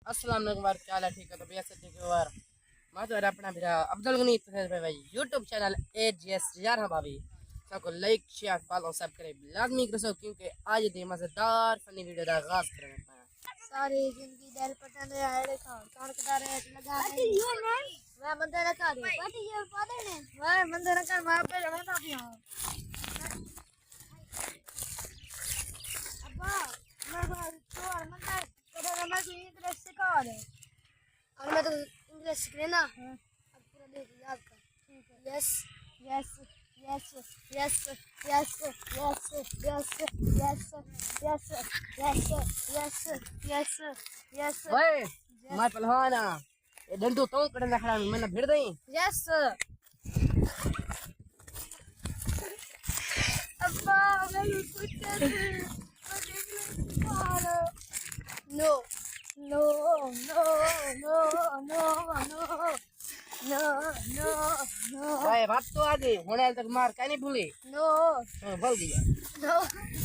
अस्सलाम वालेकुम वार क्या हाल है ठीक है तो भैया से ठीक है वार मैं तो अपना मेरा अब्दुल गनी भाई यूट्यूब चैनल एजीएस यार हाँ भाभी सबको लाइक शेयर फॉलो सब्सक्राइब लाजमी करो क्योंकि आज दी मजेदार फनी वीडियो का आगाज करेंगे सारी जिंदगी दिल पसंद है देखो तड़कदार है लगा है ये नहीं वह मंदिर रखा दे पार्टी ये पादे ने वह मंदिर रखा मैं पे रहता भी हूं अब्बा मैं तो मंदिर कदा मैं को इंग्लिश सिखा दे और मैं तो इंग्लिश सीख लेना अब पूरा देख याद कर ठीक है yes yes Yes, yes, yes, yes, yes, yes, yes, yes, yes, yes, yes. ओए मैं पहलवाना ये डंडू तो कड़न रखना मैंने भिड़ दई Yes. अब्बा मैं कुछ No, no, no, no, no, no. No, no, no. भाई बात तो आ गई होने तक मार क्या नहीं भूली No, भूल गया no.